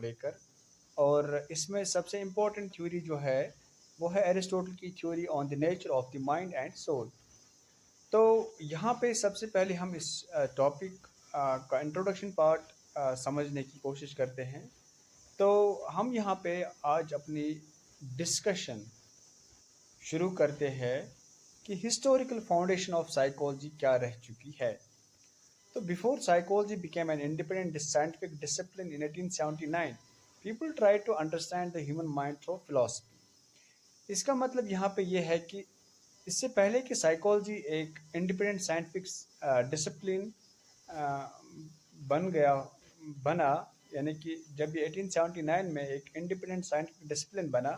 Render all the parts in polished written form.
लेकर। और इसमें सबसे इम्पोर्टेंट थ्योरी जो है वो है एरिस्टोटल की theory on the nature of the mind and soul. तो यहाँ पे सबसे पहले हम इस टॉपिक का इंट्रोडक्शन पार्ट समझने की कोशिश करते हैं। तो हम यहाँ पे आज अपनी डिस्कशन शुरू करते हैं कि हिस्टोरिकल फाउंडेशन ऑफ साइकोलॉजी क्या रह चुकी है। तो before psychology became an independent scientific discipline in 1879, people try to understand the human mind through philosophy. इसका मतलब यहाँ पे ये है कि इससे पहले कि साइकोलॉजी एक इंडिपेंडेंट साइंटिफिक डिसिप्लिन बन गया बना, यानी कि जब ये 1879 में एक इंडिपेंडेंट साइंटिफिक डिसिप्लिन बना,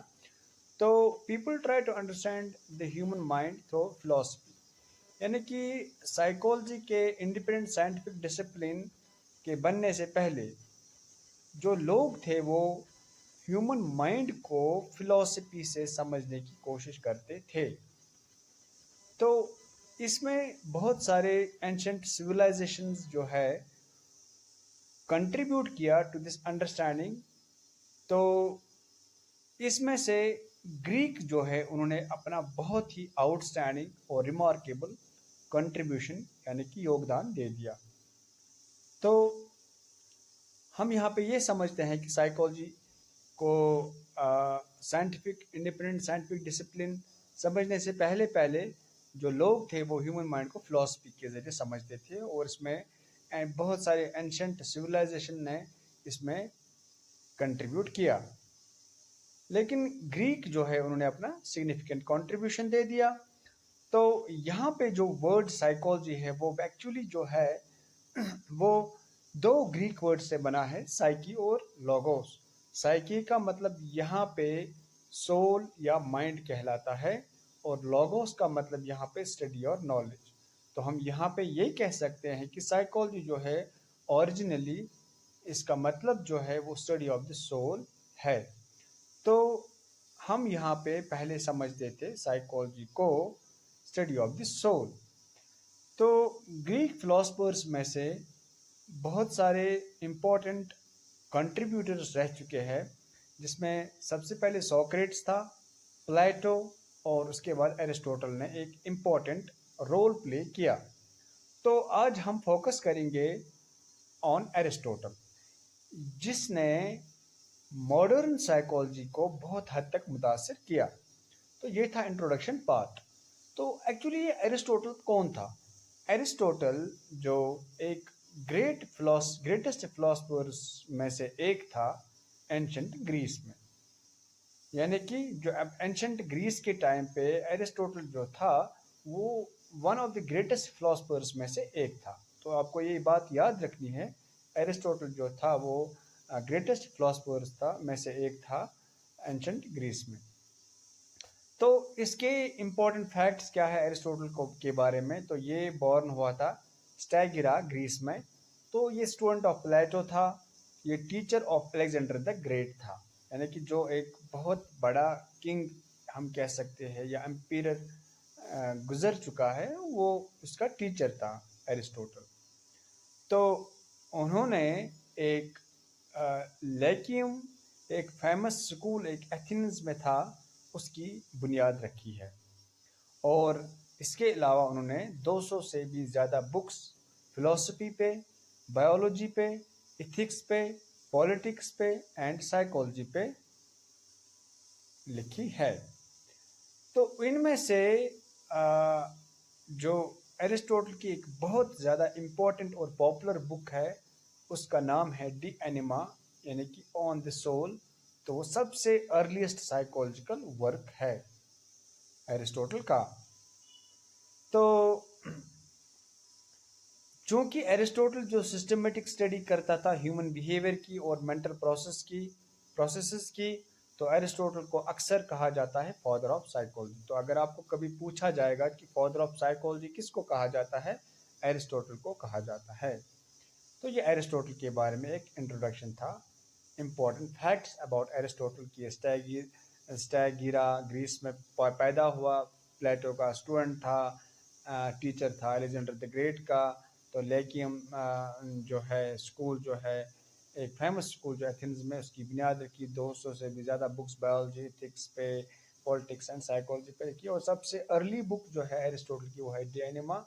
तो people try to understand the human mind through philosophy. यानी कि साइकोलॉजी के इंडिपेंडेंट साइंटिफिक डिसिप्लिन के बनने से पहले जो लोग थे वो ह्यूमन माइंड को फिलॉसफी से समझने की कोशिश करते थे। तो इसमें बहुत सारे एंशंट सिविलाइजेशंस जो है कंट्रीब्यूट किया टू दिस अंडरस्टैंडिंग। तो इसमें से ग्रीक जो है उन्होंने अपना बहुत ही आउटस्टैंडिंग और रिमार्केबल कंट्रीब्यूशन यानी कि योगदान दे दिया। तो हम यहाँ पे ये समझते हैं कि साइकोलॉजी को साइंटिफिक इंडिपेंडेंट साइंटिफिक डिसिप्लिन समझने से पहले पहले जो लोग थे वो ह्यूमन माइंड को फिलॉसफी के जरिए समझते थे, और इसमें बहुत सारे एंशंट सिविलाइजेशन ने इसमें कंट्रीब्यूट किया। लेकिन ग्रीक जो है उन्होंने अपना सिग्निफिकेंट कंट्रीब्यूशन दे दिया। तो यहाँ पे जो वर्ड साइकोलॉजी है वो एक्चुअली जो है वो दो ग्रीक वर्ड से बना है, साइकी और लोगोस। साइकी का मतलब यहाँ पे सोल या माइंड कहलाता है, और लोगोस का मतलब यहाँ पे स्टडी और नॉलेज। तो हम यहाँ पे ये कह सकते हैं कि साइकोलॉजी जो है ओरिजिनली इसका मतलब जो है वो स्टडी ऑफ द सोल है। तो हम यहाँ पे पहले समझते थे साइकोलॉजी को स्टडी ऑफ द सोल। तो ग्रीक फिलोसफर्स में से बहुत सारे इम्पोर्टेंट कंट्रीब्यूटर्स रह चुके हैं, जिसमें सबसे पहले सोक्रेट्स था, प्लेटो, और उसके बाद एरिस्टोटल ने एक इम्पोर्टेंट रोल प्ले किया। तो आज हम फोकस करेंगे ऑन एरिस्टोटल, जिसने मॉडर्न साइकोलॉजी को बहुत हद तक मुतासिर किया। तो ये था इंट्रोडक्शन पार्ट। तो एक्चुअली ये एरिस्टोटल कौन था? एरिस्टोटल जो एक ग्रेटेस्ट फिलोसफर्स में से एक था एंशंट ग्रीस में। यानी कि जो अब एंशंट ग्रीस के टाइम पे एरिस्टोटल जो था वो one of the greatest philosophers में से एक था। तो आपको ये बात याद रखनी है, एरिस्टोटल जो था वो ग्रेटेस्ट फिलोसफर्स था में से एक था एंशंट ग्रीस में। तो इसके इम्पोर्टेंट फैक्ट्स क्या है एरिस्टोटल को के बारे में? तो ये बॉर्न हुआ था स्टैगिरा ग्रीस में। तो ये स्टूडेंट ऑफ प्लेटो था, ये teacher of Alexander the great था, यानी कि जो एक बहुत बड़ा किंग हम कह सकते हैं या एम्पीरर गुजर चुका है, वो उसका टीचर था एरिस्टोटल। तो उन्होंने एक लेकियम, एक फेमस स्कूल एक एथेंस में था, उसकी बुनियाद रखी है। और इसके अलावा उन्होंने 200 से भी ज़्यादा बुक्स फिलॉसफी पे, बायोलॉजी पे, इथिक्स पे, पॉलिटिक्स पे एंड साइकोलॉजी पे लिखी है। तो इनमें से जो एरिस्टोटल की एक बहुत ज़्यादा इम्पोर्टेंट और पॉपुलर बुक है उसका नाम है डी एनिमा, यानी कि ऑन द सोल। तो वो सबसे अर्लीस्ट साइकोलॉजिकल वर्क है एरिस्टोटल का। तो चूंकि एरिस्टोटल जो सिस्टमेटिक स्टडी करता था ह्यूमन बिहेवियर की और मेंटल प्रोसेसेस की, तो एरिस्टोटल को अक्सर कहा जाता है फादर ऑफ साइकोलॉजी। तो अगर आपको कभी पूछा जाएगा कि फादर ऑफ साइकोलॉजी किसको कहा जाता है, एरिस्टोटल को कहा जाता है। तो ये एरिस्टोटल के बारे में एक इंट्रोडक्शन था। इम्पोर्टेंट फैक्ट्स अबाउट एरिस्टोटल की स्टैगिरा ग्रीस में पैदा हुआ, प्लेटो का स्टूडेंट था, टीचर था अलेक्जेंडर द ग्रेट का। तो लेकियम जो है स्कूल जो है एक फेमस स्कूल जो एथेंस में, उसकी बुनियाद रखी, 200 से भी ज़्यादा बुक्स बायोलॉजी, एथिक्स पे, पॉलिटिक्स एंड साइकोलॉजी पे लिखी, और सबसे अर्ली बुक जो है एरिस्टोटल की वो है डी एनिमा।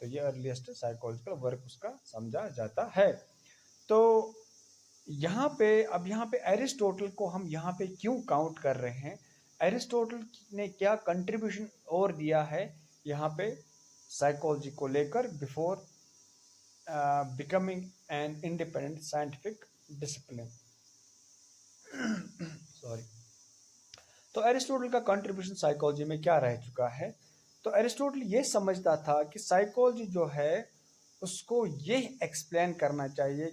तो ये अर्लीस्ट साइकोलॉजिकल वर्क उसका समझा जाता है। तो यहाँ पे एरिस्टोटल को हम यहाँ पे क्यों काउंट कर रहे हैं, एरिस्टोटल ने क्या कंट्रीब्यूशन और दिया है यहाँ पे साइकोलॉजी को लेकर, before becoming an independent scientific discipline. Sorry. तो एरिस्टोटल का कंट्रीब्यूशन साइकोलॉजी में क्या रह चुका है, तो एरिस्टोटल ये समझता था कि साइकोलॉजी जो है उसको ये एक्सप्लेन करना चाहिए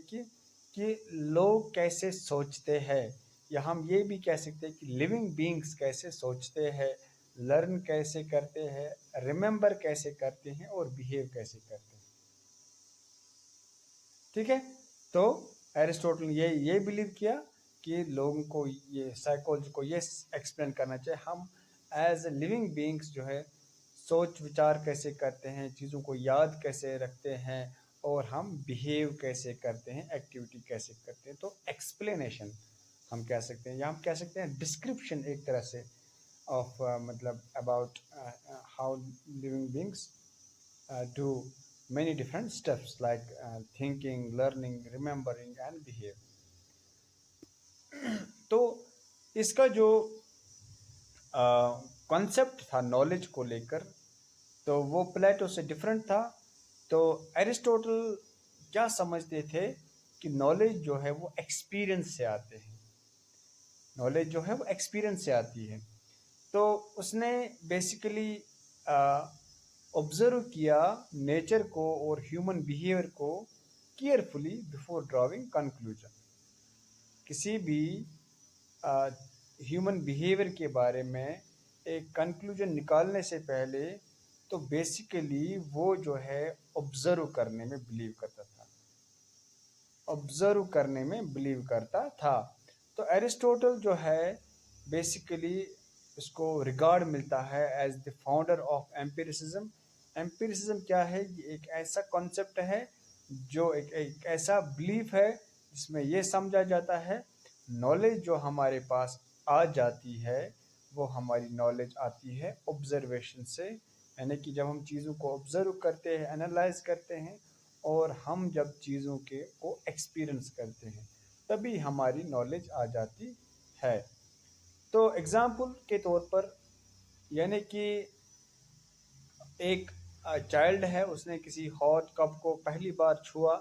कि लोग कैसे सोचते हैं, या हम ये भी कह सकते हैं कि लिविंग बीइंग्स कैसे सोचते हैं, लर्न कैसे करते हैं, रिमेंबर कैसे करते हैं, और बिहेव कैसे करते हैं। ठीक है। तो एरिस्टोटल ने ये बिलीव किया कि लोगों को ये साइकोलॉजी को ये एक्सप्लेन करना चाहिए, हम एज ए लिविंग बीइंग्स जो है सोच विचार कैसे करते हैं, चीज़ों को याद कैसे रखते हैं, और हम बिहेव कैसे करते हैं, एक्टिविटी कैसे करते हैं। तो एक्सप्लेनेशन हम कह सकते हैं, या हम कह सकते हैं डिस्क्रिप्शन एक तरह से ऑफ मतलब about how living beings do many different steps like thinking, learning, remembering and behave. तो इसका जो कॉन्सेप्ट था नॉलेज को लेकर, तो वो प्लेटो से डिफरेंट था। तो एरिस्टोटल क्या समझते थे कि नॉलेज जो है वो एक्सपीरियंस से आते हैं, नॉलेज जो है वो एक्सपीरियंस से आती है। तो उसने बेसिकली ऑब्जर्व किया नेचर को और ह्यूमन बिहेवियर को केयरफुली बिफोर ड्राविंग कंक्लूजन। किसी भी ह्यूमन बिहेवियर के बारे में एक कंक्लूजन निकालने से पहले तो बेसिकली वो जो है ऑब्जर्व करने में बिलीव करता था, ऑब्जर्व करने में बिलीव करता था। तो एरिस्टोटल जो है बेसिकली इसको रिगार्ड मिलता है as the founder of empiricism. Empiricism क्या है, ये एक ऐसा कॉन्सेप्ट है जो एक ऐसा बिलीफ है जिसमें यह समझा जाता है नॉलेज जो हमारे पास आ जाती है वो हमारी नॉलेज आती है ऑब्जर्वेशन से, यानी कि जब हम चीज़ों को ऑब्जर्व करते हैं, एनालाइज करते हैं, और हम जब चीज़ों के को एक्सपीरियंस करते हैं तभी हमारी नॉलेज आ जाती है। तो एग्जाम्पल के तौर पर, यानी कि एक चाइल्ड है, उसने किसी हॉट कप को पहली बार छुआ,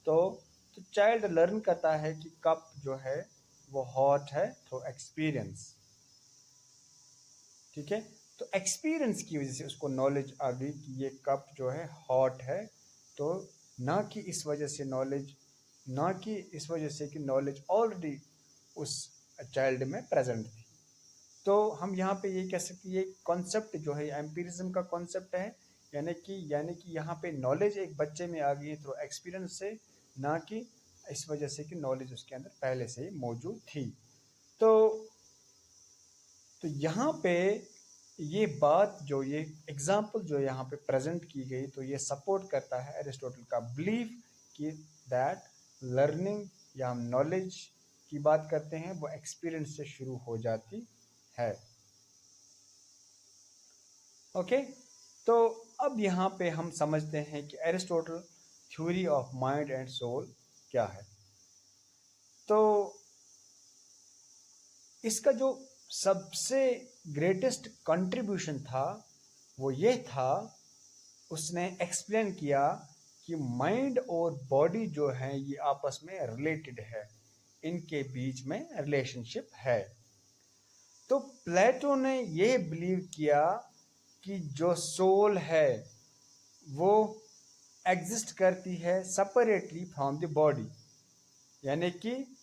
तो चाइल्ड लर्न करता है कि कप जो है वो हॉट है थ्रू एक्सपीरियंस। ठीक है। तो एक्सपीरियंस की वजह से उसको नॉलेज आ गई कि ये कप जो है हॉट है, तो ना कि इस वजह से कि नॉलेज ऑलरेडी उस चाइल्ड में प्रेजेंट थी। तो हम यहाँ पे ये कह सकते हैं, ये कॉन्सेप्ट जो है एम्पिरिज्म का कॉन्सेप्ट है, यानी कि यहाँ पे नॉलेज एक बच्चे में आ गई है थ्रू एक्सपीरियंस से, ना कि इस वजह से कि नॉलेज उसके अंदर पहले से ही मौजूद थी। तो यहाँ पे ये बात जो ये एग्जाम्पल जो यहाँ पे प्रेजेंट की गई, तो ये सपोर्ट करता है एरिस्टोटल का बिलीफ कि दैट लर्निंग या हम नॉलेज की बात करते हैं वो एक्सपीरियंस से शुरू हो जाती है। ओके। तो अब यहाँ पे हम समझते हैं कि Aristotle theory of mind and soul क्या है। तो इसका जो सबसे ग्रेटेस्ट कंट्रीब्यूशन था वो ये था, उसने एक्सप्लेन किया कि माइंड और बॉडी जो है ये आपस में रिलेटेड है, इनके बीच में रिलेशनशिप है। तो प्लेटो ने ये बिलीव किया कि जो सोल है वो एग्जिस्ट करती है सेपरेटली फ्रॉम द बॉडी, यानी कि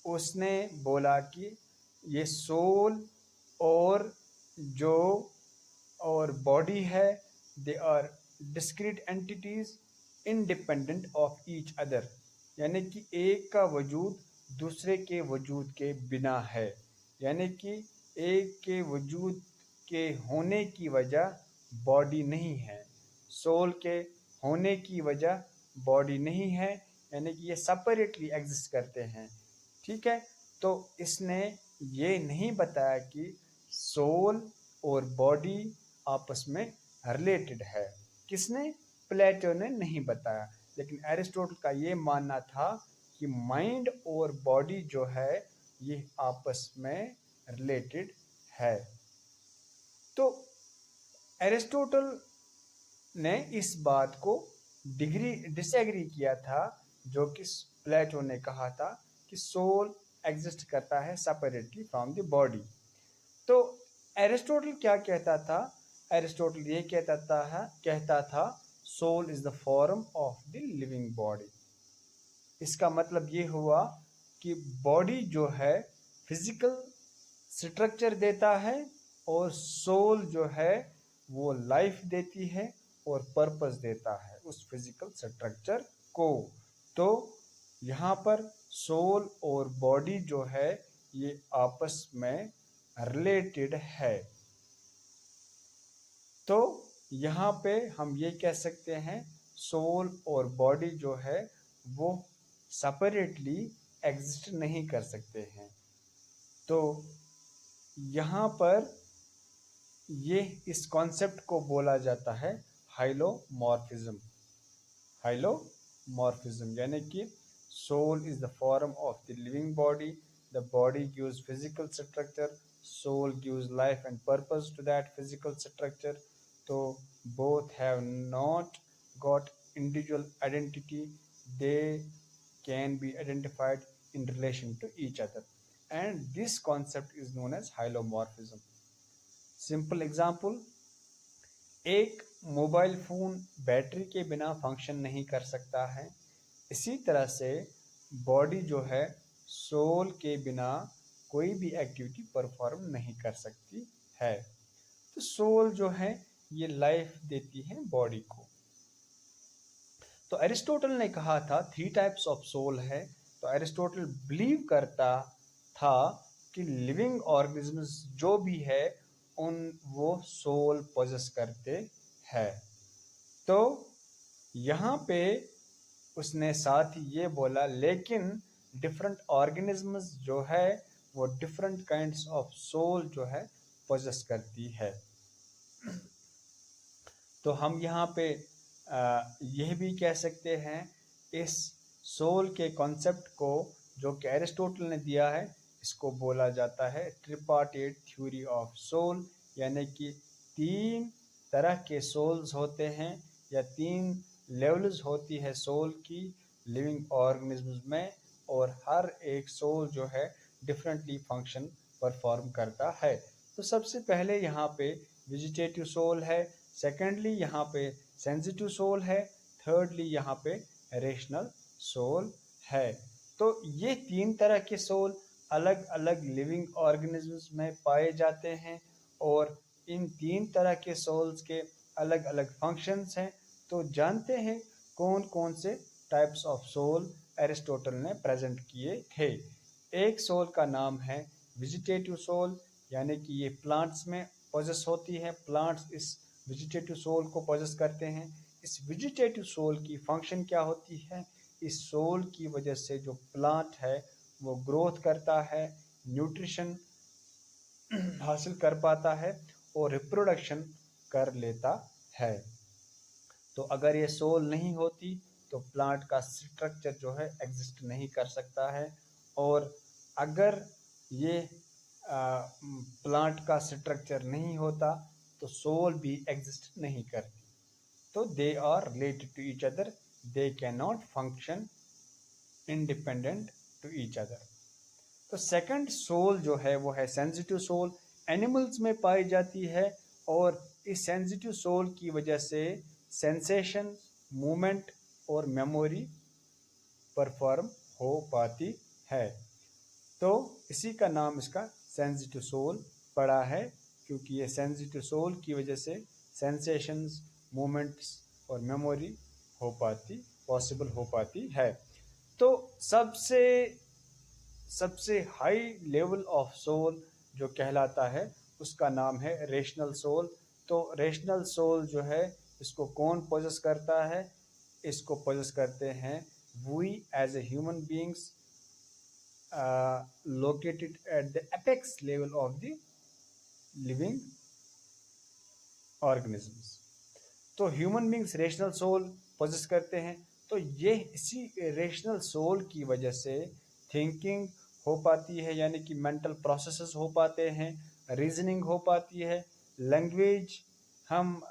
उसने बोला कि ये सोल और जो और बॉडी है they are discrete entities independent of each other, यानी कि एक का वजूद दूसरे के वजूद के बिना है, यानी कि एक के वजूद के होने की वजह बॉडी नहीं है, सोल के होने की वजह बॉडी नहीं है, यानी कि ये सेपरेटली एग्जिस्ट करते हैं। ठीक है, तो इसने ये नहीं बताया कि सोल और बॉडी आपस में रिलेटेड है। किसने? प्लेटो ने नहीं बताया, लेकिन एरिस्टोटल का ये मानना था कि माइंड और बॉडी जो है ये आपस में रिलेटेड है। तो एरिस्टोटल ने इस बात को डिसएग्री किया था, जो कि प्लेटो ने कहा था कि सोल एग्जिस्ट करता है सेपरेटली फ्रॉम द बॉडी। तो एरिस्टोटल क्या कहता था? एरिस्टोटल ये कहता था soul is the form of the living body. इसका मतलब ये हुआ कि बॉडी जो है फिजिकल स्ट्रक्चर देता है और सोल जो है वो लाइफ देती है और पर्पस देता है उस फिजिकल स्ट्रक्चर को। तो यहाँ पर सोल और बॉडी जो है ये आपस में रिलेटेड है। तो यहाँ पे हम ये कह सकते हैं सोल और बॉडी जो है वो सेपरेटली एग्जिस्ट नहीं कर सकते हैं। तो यहाँ पर ये इस कॉन्सेप्ट को बोला जाता है हाइलोमॉर्फिज्म। हाइलोमॉर्फिज्म यानी कि soul is the form of the living body, the body gives physical structure, soul gives life and purpose to that physical structure. So both have not got individual identity, they can be identified in relation to each other, and this concept is known as hylomorphism. Simple example, एक mobile phone battery के बिना function नहीं कर सकता है। इसी तरह से बॉडी जो है सोल के बिना कोई भी एक्टिविटी परफॉर्म नहीं कर सकती है। तो सोल जो है ये लाइफ देती है बॉडी को। तो एरिस्टोटल ने कहा था 3 टाइप्स ऑफ सोल है। तो एरिस्टोटल बिलीव करता था कि लिविंग ऑर्गेनिजम्स जो भी है उन वो सोल पोजेस करते हैं। तो यहाँ पे उसने साथ ही ये बोला लेकिन डिफरेंट ऑर्गेनिजम्स जो है वो डिफरेंट काइंड्स ऑफ सोल जो है पोजेस करती है। तो हम यहाँ पे यह भी कह सकते हैं इस सोल के कॉन्सेप्ट को जो कि एरिस्टोटल ने दिया है इसको बोला जाता है ट्रिपार्टेट थ्योरी ऑफ सोल, यानी कि 3 तरह के सोल्स होते हैं या 3 लेवल्स होती है सोल की लिविंग ऑर्गेनिज्म्स में, और हर एक सोल जो है डिफरेंटली फंक्शन परफॉर्म करता है। तो सबसे पहले यहाँ पे वेजिटेटिव सोल है, सेकेंडली यहाँ पे सेंसिटिव सोल है, थर्डली यहाँ पे रेशनल सोल है। तो ये 3 तरह के सोल अलग अलग लिविंग ऑर्गेनिजम्स में पाए जाते हैं और इन 3 तरह के सोल्स के अलग अलग फंक्शंस हैं। तो जानते हैं कौन कौन से टाइप्स ऑफ सोल एरिस्टोटल ने प्रेजेंट किए थे। एक सोल का नाम है वेजिटेटिव सोल, यानी कि ये प्लांट्स में पोजेस होती है, प्लांट्स इस वेजिटेटिव सोल को पोजेस करते हैं। इस वेजिटेटिव सोल की फंक्शन क्या होती है? इस सोल की वजह से जो प्लांट है वो ग्रोथ करता है, न्यूट्रिशन हासिल कर पाता है और रिप्रोडक्शन कर लेता है। तो अगर ये सोल नहीं होती तो प्लांट का स्ट्रक्चर जो है एग्जिस्ट नहीं कर सकता है, और अगर ये प्लांट का स्ट्रक्चर नहीं होता तो सोल भी एग्जिस्ट नहीं करती। तो they are related to each other, they can not function independent to each other. तो सेकंड सोल जो है वो है सेंसिटिव सोल, एनिमल्स में पाई जाती है और इस सेंसिटिव सोल की वजह से सेंसेशन, मूवमेंट और मेमोरी परफॉर्म हो पाती है। तो इसी का नाम इसका सेंसिटिव सोल पड़ा है, क्योंकि ये सेंसिटिव सोल की वजह से सेंसेशंस, मूवमेंट्स और मेमोरी पॉसिबल हो पाती है। तो सबसे हाई लेवल ऑफ सोल जो कहलाता है उसका नाम है रेशनल सोल। तो रेशनल सोल जो है इसको कौन पोजेस करता है? इसको पोजेस करते हैं we as a human beings located at the apex level of the living organisms. तो human beings rational soul possess करते हैं। तो ये इसी रेशनल सोल की वजह से थिंकिंग हो पाती है, यानी कि मेंटल प्रोसेसेस हो पाते हैं, रीजनिंग हो पाती है, लैंग्वेज हम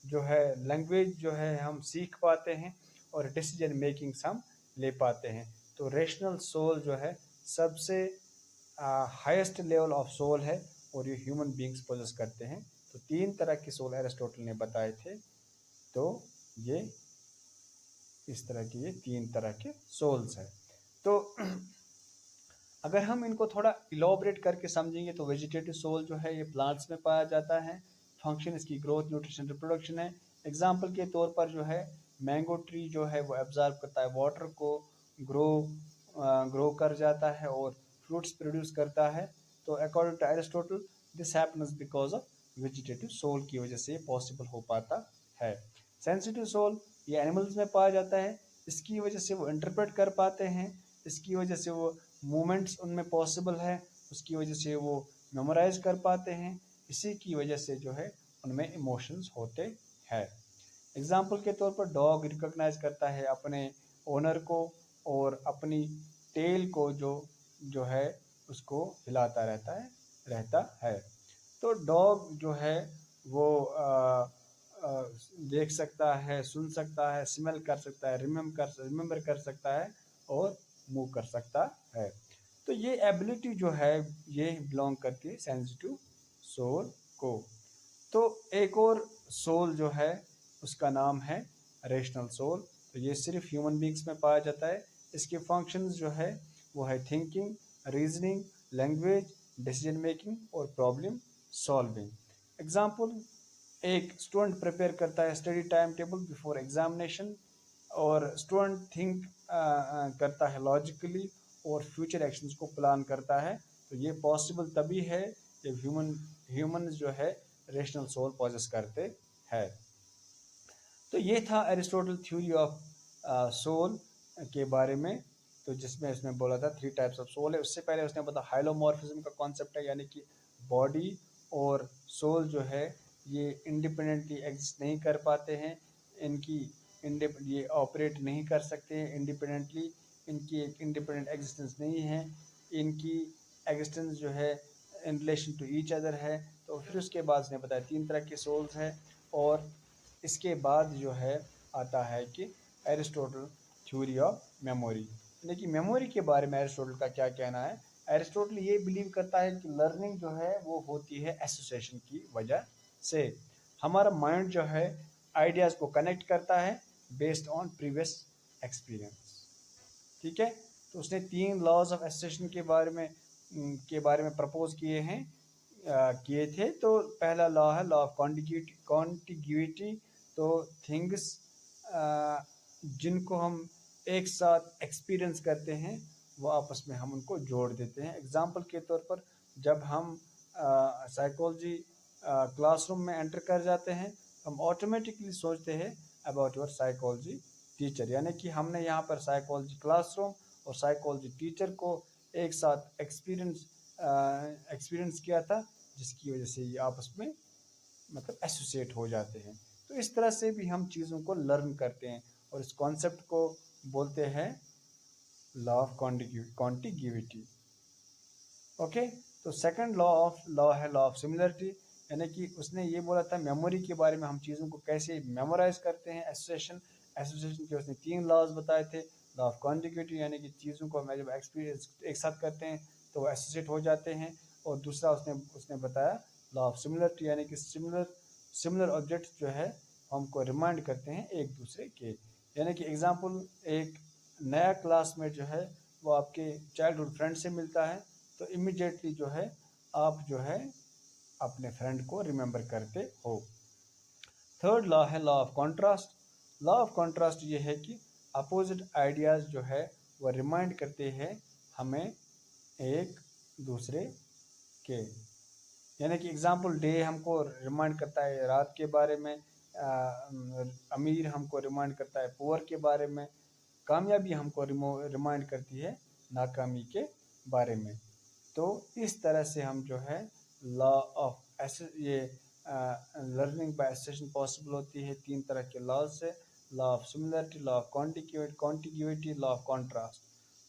जो है हम सीख पाते हैं, और डिसीजन मेकिंग्स हम ले पाते हैं। तो रेशनल सोल जो है सबसे हाईएस्ट लेवल ऑफ सोल है, और ये ह्यूमन बींग्स पोजेस करते हैं। तो 3 तरह के सोल एरिस्टोटल ने बताए थे। तो ये इस तरह के ये 3 तरह के सोल्स हैं। तो अगर हम इनको थोड़ा इलॉबरेट करके समझेंगे तो वेजिटेटिव सोल जो है ये प्लांट्स में पाया जाता है। फंक्शन इसकी ग्रोथ, न्यूट्रिशन, रिप्रोडक्शन है। एग्जाम्पल के तौर पर जो है मैंगो ट्री जो है वो एब्जॉर्ब करता है वाटर को, ग्रो कर जाता है और फ्रूट्स प्रोड्यूस करता है। तो according to Aristotle this happens because of vegetative soul की वजह से ये पॉसिबल हो पाता है। सेंसिटिव सोल ये एनिमल्स में पाया जाता है, इसकी वजह से वो इंटरप्रेट कर पाते हैं, इसकी वजह से वो मूवमेंट्स उनमें पॉसिबल है, उसकी वजह से वो मेमोराइज कर पाते हैं, इसी की वजह से जो है उनमें इमोशंस होते हैं। एग्जाम्पल के तौर पर डॉग रिकॉग्नाइज करता है अपने ओनर को और अपनी टेल को जो है उसको हिलाता रहता है। तो डॉग जो है वो देख सकता है, सुन सकता है, स्मेल कर सकता है, रिमेम्बर कर सकता है और मूव कर सकता है। तो ये एबिलिटी जो है ये बिलोंग करती है सेंसिटिव सोल को। तो एक और सोल जो है उसका नाम है रेशनल सोल। तो ये सिर्फ ह्यूमन बींग्स में पाया जाता है। इसके फंक्शंस जो है वो है thinking, reasoning, language, decision making और प्रॉब्लम सॉल्विंग। एग्जाम्पल, एक स्टूडेंट प्रिपेयर करता है study time table before examination, और स्टूडेंट थिंक करता है लॉजिकली और फ्यूचर एक्शंस को प्लान करता है। तो ये पॉसिबल तभी है जब ह्यूमन जो है रेशनल सोल पॉजेस करते हैं। तो ये था एरिस्टोटल थ्योरी ऑफ सोल के बारे में, तो जिसमें उसने बोला था 3 टाइप्स ऑफ सोल है। उससे पहले उसने बताया हाइलोमॉर्फिज्म का कॉन्सेप्ट है, यानी कि बॉडी और सोल जो है ये इंडिपेंडेंटली एग्जिस्ट नहीं कर पाते हैं, ये ऑपरेट नहीं कर सकते हैं इंडिपेंडेंटली, इनकी एक इंडिपेंडेंट एग्जिस्टेंस नहीं है, इनकी एग्जिस्टेंस जो है in relation to each other है। तो फिर उसके बाद उसने बताया 3 तरह के सोल्स हैं, और इसके बाद जो है आता है कि एरिस्टोटल थ्योरी ऑफ मेमोरी। लेकिन मेमोरी के बारे में एरिस्टोटल का क्या कहना है? एरिस्टोटल ये बिलीव करता है कि लर्निंग जो है वो होती है एसोसिएशन की वजह से। हमारा माइंड जो है आइडियाज़ को कनेक्ट करता है बेस्ड ऑन प्रीवियस एक्सपीरियंस। ठीक है, तो उसने 3 लॉज ऑफ एसोसिएशन के बारे में प्रपोज किए थे। तो पहला लॉ है लॉ ऑफ कॉन्टिग्यूटी। तो थिंग्स जिनको हम एक साथ एक्सपीरियंस करते हैं वो आपस में हम उनको जोड़ देते हैं। एग्जाम्पल के तौर पर जब हम साइकोलॉजी क्लासरूम में एंटर कर जाते हैं, हम ऑटोमेटिकली सोचते हैं अबाउट योर साइकोलॉजी टीचर, यानी कि हमने यहाँ पर साइकोलॉजी क्लासरूम और साइकोलॉजी टीचर को एक साथ एक्सपीरियंस किया था, जिसकी वजह से ये आपस में मतलब एसोसिएट हो जाते हैं। तो इस तरह से भी हम चीज़ों को लर्न करते हैं, और इस कॉन्सेप्ट को बोलते हैं लॉ ऑफ कॉन्टिग्यूटी। ओके, तो सेकंड लॉ है लॉ ऑफ सिमिलरिटी, यानी कि उसने ये बोला था मेमोरी के बारे में, हम चीज़ों को कैसे मेमोराइज करते हैं। एसोसिएशन के उसने 3 लॉज बताए थे। लॉ ऑफ कॉन्टिग्यूटी यानी कि चीज़ों को हम जब एक्सपीरियंस एक साथ करते हैं तो वो एसोसिएट हो जाते हैं, और दूसरा उसने बताया लॉ ऑफ सिमिलरिटी, यानी कि सिमिलर ऑब्जेक्ट्स जो है हमको रिमाइंड करते हैं एक दूसरे के। यानी कि एग्जांपल, एक नया क्लासमेट जो है वो आपके चाइल्डहुड फ्रेंड से मिलता है, तो इमिडिएटली जो है आप जो है अपने फ्रेंड को रिमेंबर करते हो। थर्ड लॉ है law of contrast. Law of contrast ये है कि अपोजिट आइडियाज़ जो है वो रिमाइंड करते हैं हमें एक दूसरे के। यानी कि एग्जाम्पल, डे हमको रिमाइंड करता है रात के बारे में, अमीर हमको रिमाइंड करता है पुअर के बारे में, कामयाबी हमको रिमाइंड करती है नाकामी के बारे में। तो इस तरह से हम जो है लॉ ऑफ ये लर्निंग बाय एसोसिएशन पॉसिबल होती है 3 तरह के लॉ से, law of similarity, law of contiguity, law of contrast.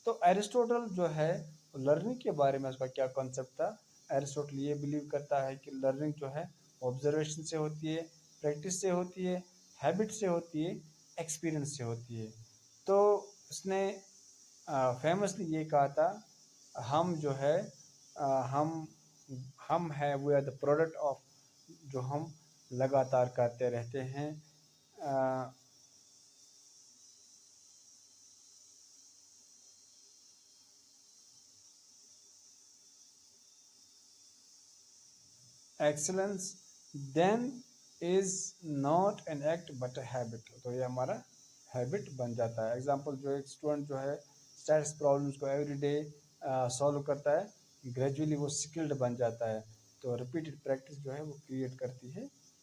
तो एरिस्टोटल जो है लर्निंग के बारे में उसका क्या कॉन्सेप्ट था, एरिस्टोटल ये बिलीव करता है कि लर्निंग जो है ऑब्जर्वेशन से होती है, प्रैक्टिस से होती है, हैबिट से होती है, एक्सपीरियंस से होती है। तो उसने फेमसली ये कहा था, हम जो है हम है we are the product of, जो हम लगातार करते रहते हैं। Excellence then is not an act but a habit, तो ये हमारा हैबिट बन जाता है। एग्जांपल, जो एक स्टूडेंट जो है स्टैट्स प्रॉब्लम्स को एवरी डे सॉल्व करता है, ग्रेजुअली वो स्किल्ड बन जाता है। तो रिपीटेड प्रैक्टिस जो है वो क्रिएट करती है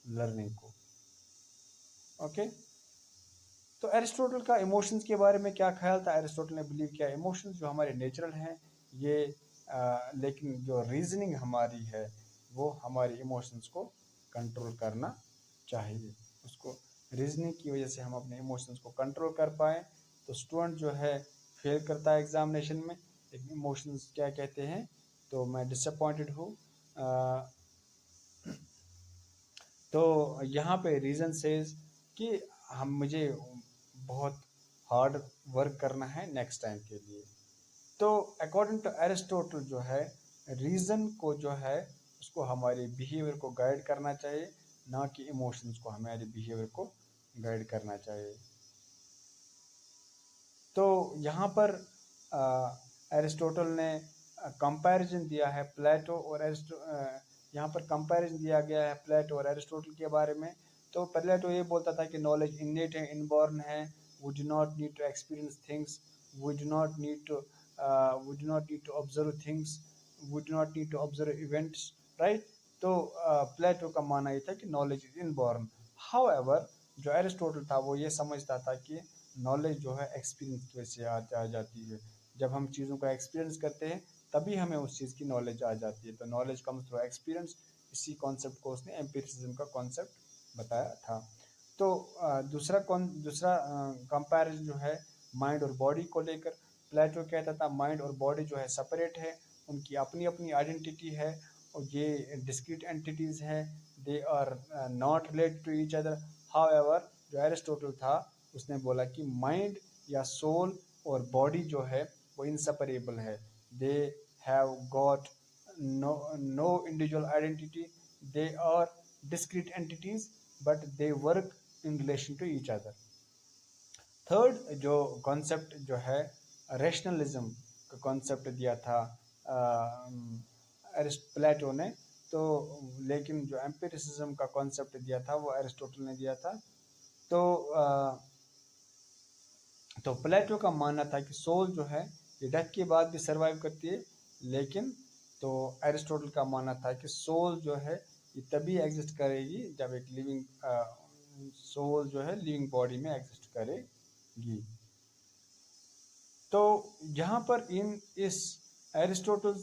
लर्निंग को। ओके तो एरिस्टोटल का इमोशंस के बारे में क्या ख्याल था, एरिस्टोटल ने बिलीव किया इमोशंस जो हमारे नेचुरल हैं ये लेकिन जो रीजनिंग हमारी है वो हमारे इमोशंस को कंट्रोल करना चाहिए, उसको रीजनिंग की वजह से हम अपने इमोशंस को कंट्रोल कर पाएँ। तो स्टूडेंट जो है फेल करता है एग्जामिनेशन में, लेकिन इमोशंस क्या कहते हैं, तो मैं डिसअपॉइंटेड हूँ। तो यहाँ पे रीज़न सेज कि हम मुझे बहुत हार्ड वर्क करना है नेक्स्ट टाइम के लिए। तो अकॉर्डिंग टू एरिस्टोटल जो है रीज़न को जो है उसको हमारे बिहेवियर को गाइड करना चाहिए, ना कि इमोशंस को हमारे बिहेवियर को गाइड करना चाहिए। तो यहाँ पर एरिस्टोटल ने कंपैरिजन दिया है प्लेटो और यहाँ पर कंपैरिजन दिया गया है प्लेटो और एरिस्टोटल के बारे में। तो प्लेटो ये बोलता था कि नॉलेज इननेट है, इनबॉर्न है, we do not need to experience things, we do not need to observe things, we do not need to observe events, right. तो प्लेटो का मानना ये था कि नॉलेज इज इनबॉर्न। हाउएवर जो एरिस्टोटल था वो ये समझता था कि नॉलेज जो है एक्सपीरियंस की वजह से आ जाती है। जब हम चीज़ों का एक्सपीरियंस करते हैं तभी हमें उस चीज़ की नॉलेज आ जाती है। तो नॉलेज कम्स थ्रू एक्सपीरियंस, इसी कॉन्सेप्ट को उसने एम्पिरिसिज्म का कॉन्सेप्ट बताया था। तो दूसरा कंपैरिजन जो है माइंड और बॉडी को लेकर, प्लेटो कहता था माइंड और बॉडी जो है सेपरेट है, उनकी अपनी अपनी आइडेंटिटी है और ये डिस्क्रीट एंटिटीज़ हैं, they are not related to each other. However जो एरिस्टोटल था उसने बोला कि माइंड या सोल और बॉडी जो है वो इनसेपरेबल है, they have got no individual identity, they are discrete entities but they work in relation to each other. Third जो कॉन्सेप्ट जो है रेशनलिज्म का कॉन्सेप्ट दिया था प्लेटो ने, तो लेकिन जो एम्पिरिसिज्म का कॉन्सेप्ट दिया था वो एरिस्टोटल ने दिया था। तो तो प्लेटो का मानना था कि सोल जो है ये डेथ के बाद भी सर्वाइव करती है, लेकिन तो एरिस्टोटल का मानना था कि सोल जो है ये तभी एग्जिस्ट करेगी जब एक लिविंग सोल जो है लिविंग बॉडी में एग्जिस्ट करेगी। तो यहाँ पर इस एरिस्टोटल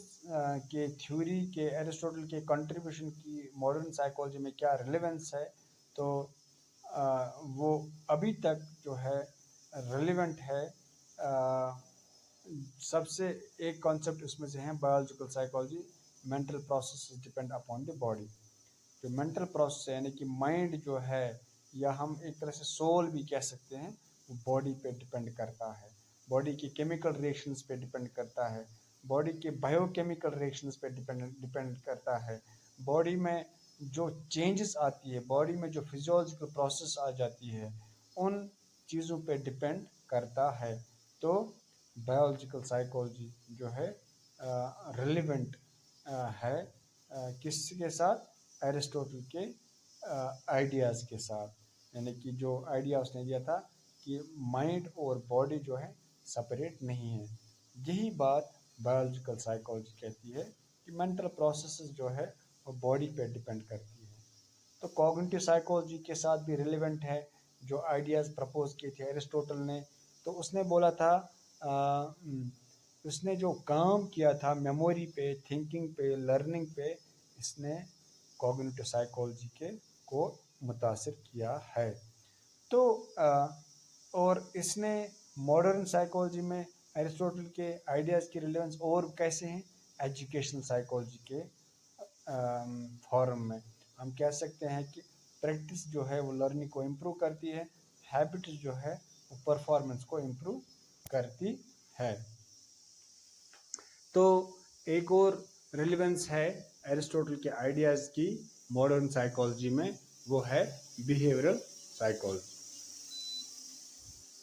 के थ्योरी के, एरिस्टोटल के कंट्रीब्यूशन की मॉडर्न साइकोलॉजी में क्या रिलेवेंस है, तो वो अभी तक जो है रिलेवेंट है। सबसे एक कॉन्सेप्ट उसमें से है biological psychology, mental process depend upon the body. जो मेंटल प्रोसेस है यानी कि माइंड जो है, या हम एक तरह से सोल भी कह सकते हैं, वो बॉडी पे डिपेंड करता है, बॉडी की केमिकल रिएक्शंस पे डिपेंड करता है, बॉडी के बायोकेमिकल रिएक्शंस पे डिपेंड करता है, बॉडी में जो चेंजेस आती है, बॉडी में जो फिजियोलॉजिकल प्रोसेस आ जाती है, उन चीज़ों पे डिपेंड करता है। तो बायोलॉजिकल साइकोलॉजी जो है रिलेवेंट है किसके साथ, एरिस्टोटल के आइडियाज़ के साथ, यानी कि जो आइडिया उसने दिया था कि माइंड और बॉडी जो है सेपरेट नहीं है। यही बात बायोलॉजिकल साइकोलॉजी कहती है कि मेंटल प्रोसेसेस जो है वो बॉडी पे डिपेंड करती है। तो कॉग्निटिव साइकोलॉजी के साथ भी रिलेवेंट है जो आइडियाज़ प्रपोज किए थे एरिस्टोटल ने। तो उसने बोला था उसने जो काम किया था मेमोरी पे, थिंकिंग पे, लर्निंग पे, इसने कॉग्निटिव साइकोलॉजी के को मुतासिर किया है। तो और इसने मॉडर्न साइकोलॉजी में एरिस्टोटल के आइडियाज़ की रिलेवेंस और कैसे हैं, एजुकेशनल साइकोलॉजी के फॉर्म में हम कह सकते हैं कि प्रैक्टिस जो है वो लर्निंग को इम्प्रूव करती है, हैबिट जो है वो परफॉर्मेंस को इम्प्रूव करती है। तो एक और रिलेवेंस है एरिस्टोटल के आइडियाज़ की मॉडर्न साइकोलॉजी में, वो है बिहेवियरल साइकोलॉजी,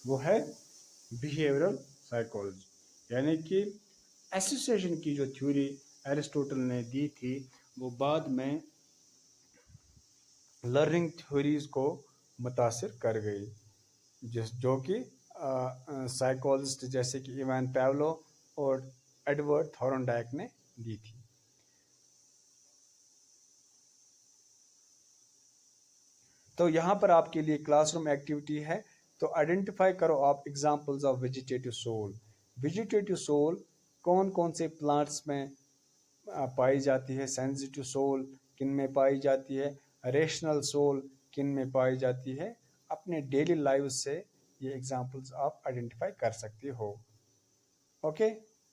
वो है बिहेवियरल साइकोलॉजी। यानी कि एसोसिएशन की जो थ्योरी एरिस्टोटल ने दी थी वो बाद में लर्निंग थ्योरीज को मुतासिर कर गई, जो कि साइकोलॉजिस्ट जैसे कि इवान पाव्लो और एडवर्ड थॉर्नडाइक ने दी थी। तो यहाँ पर आपके लिए क्लासरूम एक्टिविटी है। तो आइडेंटिफाई करो आप examples of vegetative soul. Vegetative soul कौन कौन से प्लांट्स में पाई जाती है, सेंसिटिव सोल किन में पाई जाती है, रेशनल सोल किन में पाई जाती है। अपने डेली लाइफ से ये एग्जांपल्स आप आइडेंटिफाई कर सकते हो। ओके।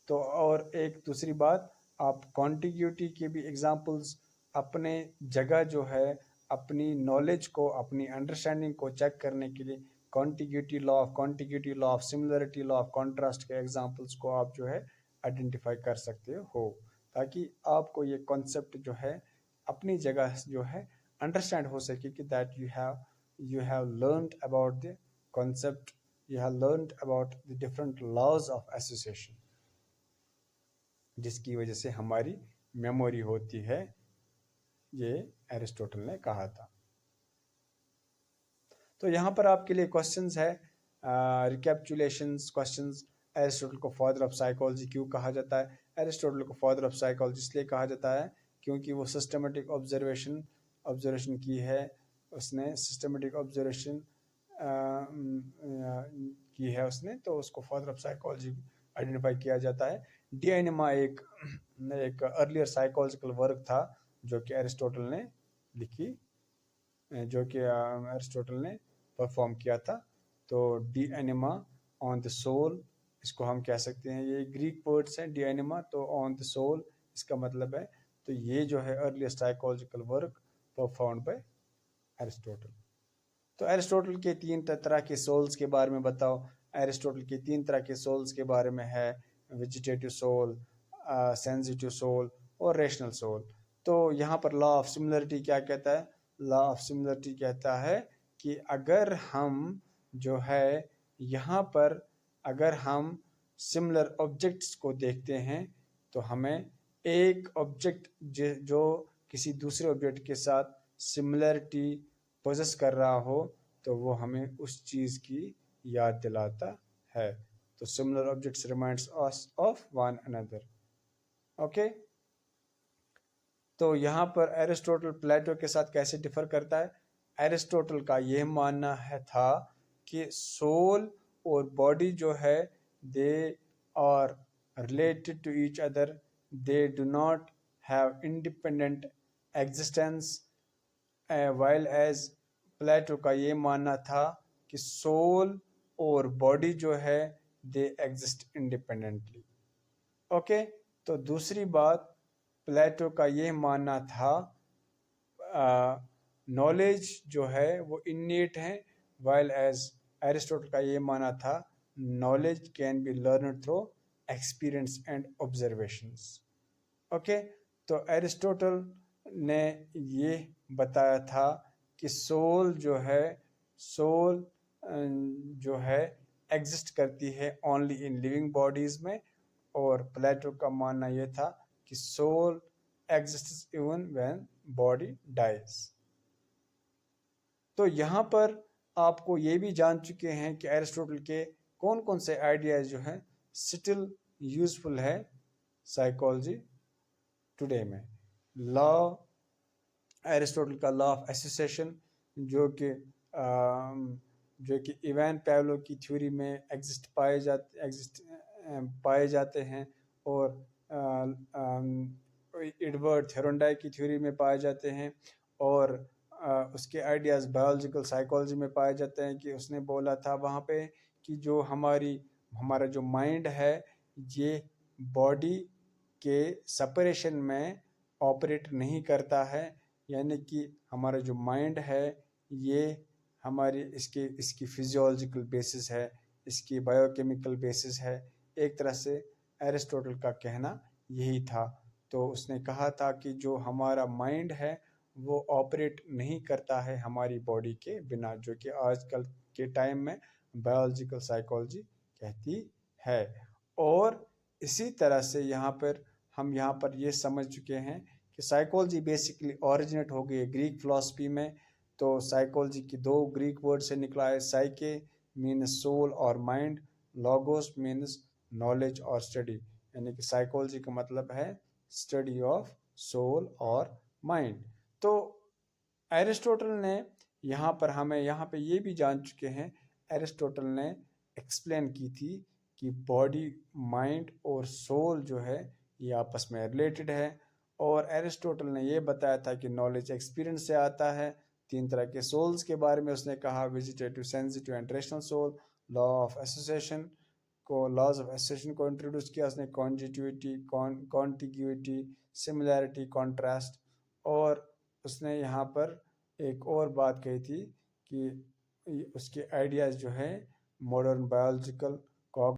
तो और एक दूसरी बात, आप कॉन्टिग्यूटी के भी एग्जांपल्स अपने जगह जो है अपनी नॉलेज को, अपनी अंडरस्टैंडिंग को चेक करने के लिए contiguity law of contiguity, law of similarity, law of contrast के एग्जांपल्स को आप जो है आइडेंटिफाई कर सकते हो, ताकि आपको ये कॉन्सेप्ट जो है अपनी जगह जो है अंडरस्टैंड हो सके कि that you have learned about the concept, you have learned about the different laws of association, जिसकी वजह से हमारी मेमोरी होती है, ये एरिस्टोटल ने कहा था। तो यहाँ पर आपके लिए क्वेश्चंस है, रिकैप्चुलेशंस क्वेश्चंस। एरिस्टोटल को फादर ऑफ साइकोलॉजी क्यों कहा जाता है? एरिस्टोटल को फादर ऑफ साइकोलॉजी इसलिए कहा जाता है क्योंकि वो सिस्टमेटिक ऑब्जर्वेशन की है, उसने सिस्टमेटिक ऑब्जर्वेशन की है उसने, तो उसको फादर ऑफ साइकोलॉजी आइडेंटिफाई किया जाता है। डी एनिमा एक अर्लियर साइकोलॉजिकल वर्क था जो कि एरिस्टोटल ने लिखी, जो कि एरिस्टोटल ने परफॉर्म किया था। तो De Anima on the soul, इसको हम कह सकते हैं, ये ग्रीक वर्ड्स हैं डी एनिमा, तो ऑन द सोल इसका मतलब है। तो ये जो है earlier psychological work performed by Aristotle. तो एरिस्टोटल के 3 तरह के सोल्स के बारे में बताओ। एरिस्टोटल के 3 तरह के सोल्स के बारे में है, वेजिटेटिव सोल, सेंसिटिव सोल और रेशनल सोल। तो यहाँ पर लॉ ऑफ सिमिलरिटी क्या कहता है? लॉ ऑफ सिमिलरिटी कहता है कि अगर हम जो है यहाँ पर अगर हम सिमिलर ऑब्जेक्ट्स को देखते हैं तो हमें एक ऑब्जेक्ट जो किसी दूसरे ऑब्जेक्ट के साथ सिमिलरिटी पोजेस कर रहा हो तो वो हमें उस चीज़ की याद दिलाता है। तो similar objects reminds us of one another. Okay. तो यहाँ पर एरिस्टोटल प्लेटो के साथ कैसे डिफर करता है? एरिस्टोटल का यह मानना है था कि सोल और बॉडी जो है they are related to each other, they do not have independent existence, while as Plato का ये मानना था कि सोल और बॉडी जो है दे एग्जिस्ट इंडिपेंडेंटली। ओके। तो दूसरी बात, प्लेटो का ये मानना था नॉलेज जो है वो इन्नेट है, वाइल एज एरिस्टोटल का ये मानना था knowledge can be learn through experience and observations. Okay. तो एरिस्टोटल ने ये बताया था कि सोल जो है एग्जिस्ट करती है ओनली इन लिविंग बॉडीज में, और प्लेटो का मानना यह था कि soul exists even when body dies. तो यहाँ पर आपको ये भी जान चुके हैं कि एरिस्टोटल के कौन कौन से आइडियाज जो हैं स्टिल यूजफुल है साइकोलॉजी टुडे में। लॉ एरिस्टोटल का लॉ ऑफ एसोसिएशन, जो कि जो कि इवान पैवलो की थ्योरी में पाए जाते हैं, और एडवर्ड थेरोनडाइक की थ्योरी में पाए जाते हैं, और उसके आइडियाज़ बायोलॉजिकल साइकोलॉजी में पाए जाते हैं। कि उसने बोला था वहाँ पे कि जो हमारा जो माइंड है, ये बॉडी के सेपरेशन में ऑपरेट नहीं करता है। यानी कि हमारा जो माइंड है, ये हमारी इसकी फिजियोलॉजिकल बेसिस है, इसकी बायोकेमिकल बेसिस है। एक तरह से एरिस्टोटल का कहना यही था। तो उसने कहा था कि जो हमारा माइंड है वो ऑपरेट नहीं करता है हमारी बॉडी के बिना, जो कि आजकल के टाइम में बायोलॉजिकल साइकोलॉजी कहती है। और इसी तरह से हम यहाँ पर ये समझ चुके हैं कि साइकोलॉजी बेसिकली ओरिजिनेट हो गई है ग्रीक फिलॉसफी में। तो साइकोलॉजी की दो ग्रीक वर्ड से निकला है। साइके मीन्स सोल और माइंड, लॉगोस मीन्स नॉलेज और स्टडी। यानी कि साइकोलॉजी का मतलब है स्टडी ऑफ सोल और माइंड। तो एरिस्टोटल ने यहाँ पे ये भी जान चुके हैं, एरिस्टोटल ने एक्सप्लेन की थी कि बॉडी, माइंड और सोल जो है ये आपस में रिलेटेड है। और एरिस्टोटल ने ये बताया था कि नॉलेज एक्सपीरियंस से आता है। 3 तरह के सोल्स के बारे में उसने कहा, vegetative, sensitive and rational soul. Laws of association को इंट्रोड्यूस किया उसने, कॉन्जिटिविटी, कॉन्टिग्यूटी, सिमिलैरिटी, कॉन्ट्रास्ट। और उसने यहाँ पर एक और बात कही थी कि उसके आइडियाज़ जो है मॉडर्न बायोलॉजिकल